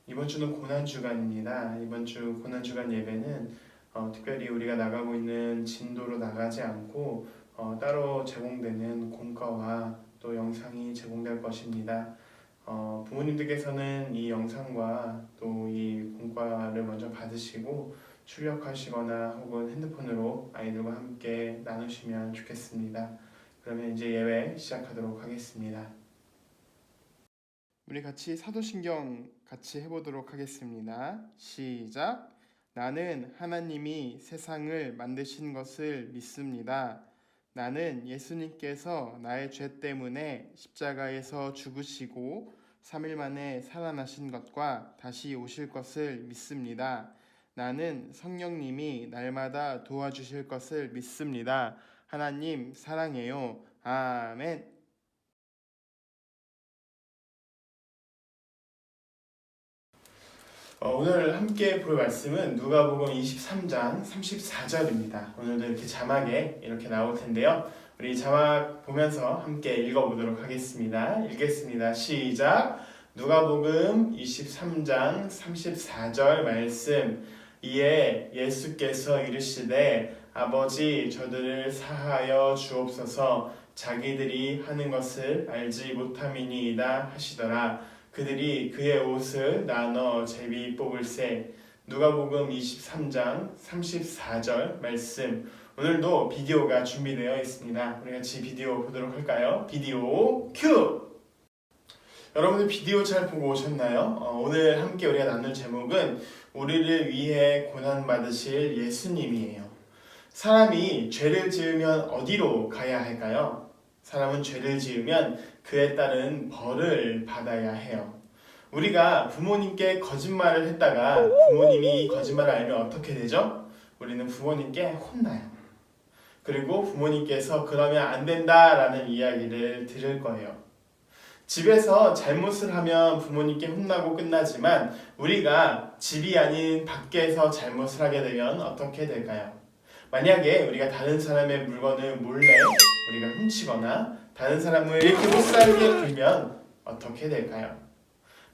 이번 주는 고난주간입니다. 이번 주 고난주간 예배는 특별히 우리가 나가고 있는 진도로 나가지 않고 따로 제공되는 공과와 또 영상이 제공될 것입니다. 부모님들께서는 이 영상과 또 이 공과를 먼저 받으시고 출력하시거나 혹은 핸드폰으로 아이들과 함께 나누시면 좋겠습니다. 그러면 이제 예배 시작하도록 하겠습니다. 우리 같이 사도신경 같이 해보도록 하겠습니다. 시작. 나는 하나님이 세상을 만드신 것을 믿습니다. 나는 예수님께서 나의 죄 때문에 십자가에서 죽으시고 3일 만에 살아나신 것과 다시 오실 것을 믿습니다. 나는 성령님이 날마다 도와주실 것을 믿습니다. 하나님 사랑해요. 아멘. 오늘 함께 볼 말씀은 누가복음 23장 34절입니다. 오늘도 이렇게 자막에 이렇게 나올 텐데요. 우리 자막 보면서 함께 읽어보도록 하겠습니다. 읽겠습니다. 시작. 누가복음 23장 34절 말씀. 이에 예수께서 이르시되 아버지 저들을 사하여 주옵소서 자기들이 하는 것을 알지 못함이니이다 하시더라. 그들이 그의 옷을 나눠 제비 뽑을새. 누가복음 23장 34절 말씀. 오늘도 비디오가 준비되어 있습니다. 우리 같이 비디오 보도록 할까요? 비디오 큐! 여러분들 비디오 잘 보고 오셨나요? 오늘 함께 우리가 나눌 제목은 우리를 위해 고난받으실 예수님이에요. 사람이 죄를 지으면 어디로 가야 할까요? 사람은 죄를 지으면 그에 따른 벌을 받아야 해요. 우리가 부모님께 거짓말을 했다가 부모님이 이 거짓말을 알면 어떻게 되죠? 우리는 부모님께 혼나요. 그리고 부모님께서 그러면 안 된다라는 이야기를 들을 거예요. 집에서 잘못을 하면 부모님께 혼나고 끝나지만 우리가 집이 아닌 밖에서 잘못을 하게 되면 어떻게 될까요? 만약에 우리가 다른 사람의 물건을 몰래 우리가 훔치거나 다른 사람을 이렇게 못 살게 굴면 어떻게 될까요?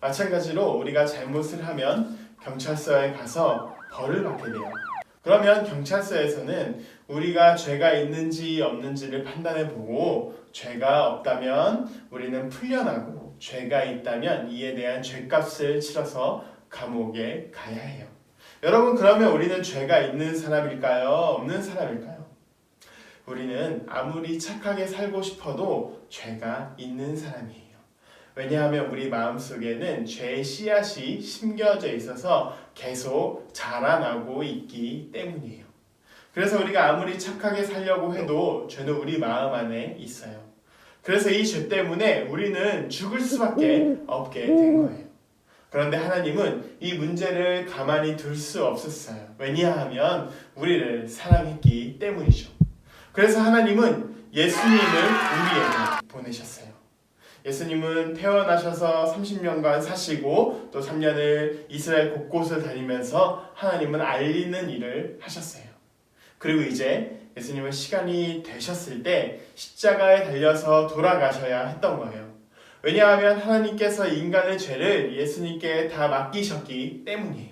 마찬가지로 우리가 잘못을 하면 경찰서에 가서 벌을 받게 돼요. 그러면 경찰서에서는 우리가 죄가 있는지 없는지를 판단해보고 죄가 없다면 우리는 풀려나고 죄가 있다면 이에 대한 죄값을 치러서 감옥에 가야 해요. 여러분, 그러면 우리는 죄가 있는 사람일까요? 없는 사람일까요? 우리는 아무리 착하게 살고 싶어도 죄가 있는 사람이에요. 왜냐하면 우리 마음속에는 죄의 씨앗이 심겨져 있어서 계속 자라나고 있기 때문이에요. 그래서 우리가 아무리 착하게 살려고 해도 죄는 우리 마음 안에 있어요. 그래서 이 죄 때문에 우리는 죽을 수밖에 없게 된 거예요. 그런데 하나님은 이 문제를 가만히 둘 수 없었어요. 왜냐하면 우리를 사랑했기 때문이죠. 그래서 하나님은 예수님을 우리에게 보내셨어요. 예수님은 태어나셔서 30년간 사시고 또 3년을 이스라엘 곳곳을 다니면서 하나님은 알리는 일을 하셨어요. 그리고 이제 예수님은 시간이 되셨을 때 십자가에 달려서 돌아가셔야 했던 거예요. 왜냐하면 하나님께서 인간의 죄를 예수님께 다 맡기셨기 때문이에요.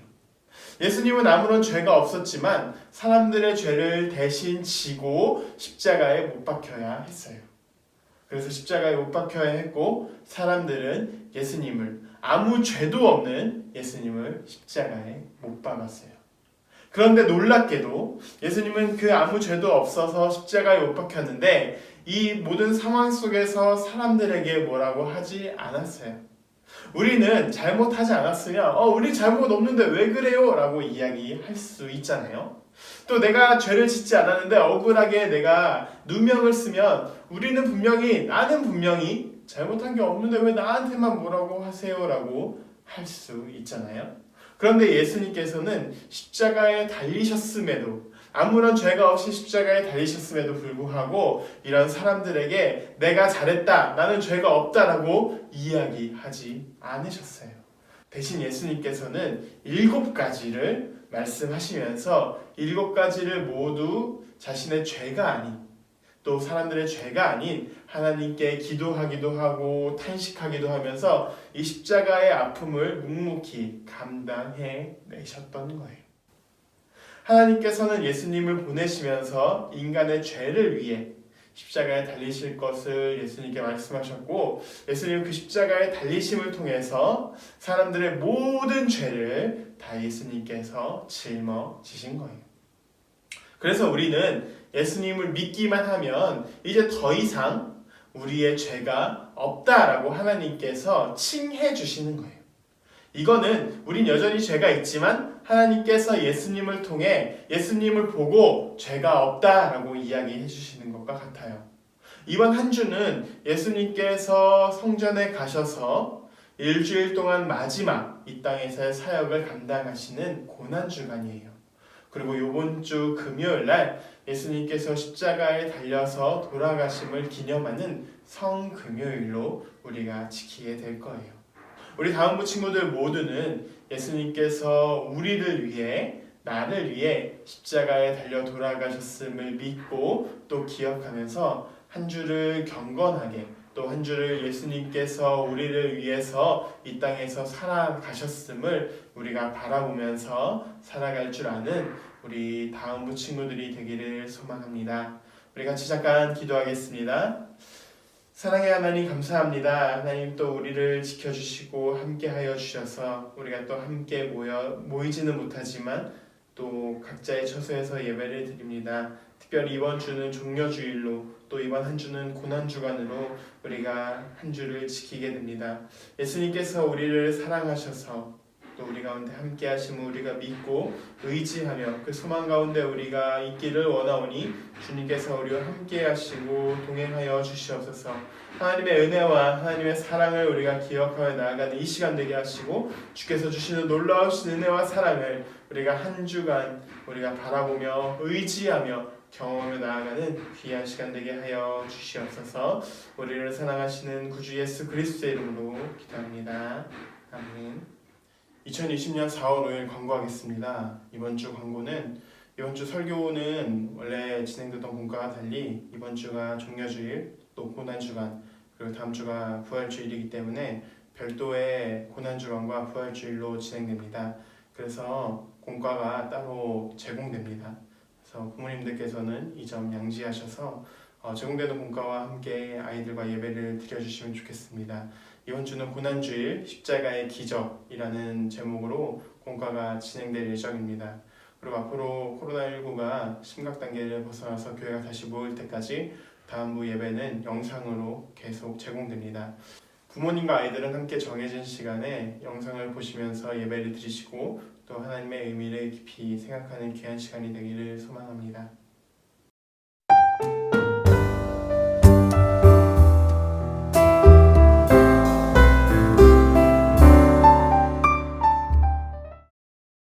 예수님은 아무런 죄가 없었지만 사람들의 죄를 대신 지고 십자가에 못 박혀야 했어요. 그래서 십자가에 못 박혀야 했고 사람들은 예수님을 아무 죄도 없는 예수님을 십자가에 못 박았어요. 그런데 놀랍게도 예수님은 그 아무 죄도 없어서 십자가에 못 박혔는데 이 모든 상황 속에서 사람들에게 뭐라고 하지 않았어요. 우리는 잘못하지 않았으면 우리 잘못 없는데 왜 그래요? 라고 이야기할 수 있잖아요. 또 내가 죄를 짓지 않았는데 억울하게 내가 누명을 쓰면 우리는 나는 분명히 잘못한 게 없는데 왜 나한테만 뭐라고 하세요? 라고 할 수 있잖아요. 그런데 예수님께서는 십자가에 달리셨음에도 아무런 죄가 없이 십자가에 달리셨음에도 불구하고 이런 사람들에게 내가 잘했다, 나는 죄가 없다라고 이야기하지 않으셨어요. 대신 예수님께서는 7가지를 말씀하시면서 7가지를 모두 자신의 죄가 아닌 또 사람들의 죄가 아닌 하나님께 기도하기도 하고 탄식하기도 하면서 이 십자가의 아픔을 묵묵히 감당해 내셨던 거예요. 하나님께서는 예수님을 보내시면서 인간의 죄를 위해 십자가에 달리실 것을 예수님께 말씀하셨고, 예수님은 그 십자가의 달리심을 통해서 사람들의 모든 죄를 다 예수님께서 짊어지신 거예요. 그래서 우리는 예수님을 믿기만 하면 이제 더 이상 우리의 죄가 없다라고 하나님께서 칭해 주시는 거예요. 이거는 우린 여전히 죄가 있지만 하나님께서 예수님을 통해 예수님을 보고 죄가 없다라고 이야기해 주시는 것과 같아요. 이번 한 주는 예수님께서 성전에 가셔서 일주일 동안 마지막 이 땅에서의 사역을 감당하시는 고난주간이에요. 그리고 이번 주 금요일 날 예수님께서 십자가에 달려서 돌아가심을 기념하는 성금요일로 우리가 지키게 될 거예요. 우리 다음부 친구들 모두는 예수님께서 우리를 위해, 나를 위해 십자가에 달려 돌아가셨음을 믿고 또 기억하면서 한 주를 경건하게, 또 한 주를 예수님께서 우리를 위해서 이 땅에서 살아가셨음을 우리가 바라보면서 살아갈 줄 아는 우리 다음부 친구들이 되기를 소망합니다. 우리 같이 잠깐 기도하겠습니다. 사랑의 하나님 감사합니다. 하나님 또 우리를 지켜주시고 함께하여 주셔서 우리가 또 함께 모이지는 못하지만 또 각자의 처소에서 예배를 드립니다. 특별히 이번 주는 종려주일로, 또 이번 한 주는 고난주간으로 우리가 한 주를 지키게 됩니다. 예수님께서 우리를 사랑하셔서 또 우리 가운데 함께 하심을 우리가 믿고 의지하며 그 소망 가운데 우리가 있기를 원하오니 주님께서 우리와 함께 하시고 동행하여 주시옵소서. 하나님의 은혜와 하나님의 사랑을 우리가 기억하여 나아가는 이 시간 되게 하시고, 주께서 주시는 놀라우신 은혜와 사랑을 우리가 한 주간 우리가 바라보며 의지하며 경험하며 나아가는 귀한 시간 되게 하여 주시옵소서. 우리를 사랑하시는 구주 예수 그리스도의 이름으로 기도합니다. 아멘. 2020년 4월 5일 광고하겠습니다. 이번 주 설교는 원래 진행되던 본과와 달리 이번 주가 종려주일, 또 고난주간, 그리고 다음 주가 부활주일이기 때문에 별도의 고난주간과 부활주일로 진행됩니다. 그래서 공과가 따로 제공됩니다. 그래서 부모님들께서는 이 점 양지하셔서 제공되는 공과와 함께 아이들과 예배를 드려주시면 좋겠습니다. 이번 주는 고난주일 십자가의 기적이라는 제목으로 공과가 진행될 예정입니다. 그리고 앞으로 코로나19가 심각 단계를 벗어나서 교회가 다시 모일 때까지 다음부 예배는 영상으로 계속 제공됩니다. 부모님과 아이들은 함께 정해진 시간에 영상을 보시면서 예배를 드리시고 또 하나님의 의미를 깊이 생각하는 귀한 시간이 되기를 소망합니다.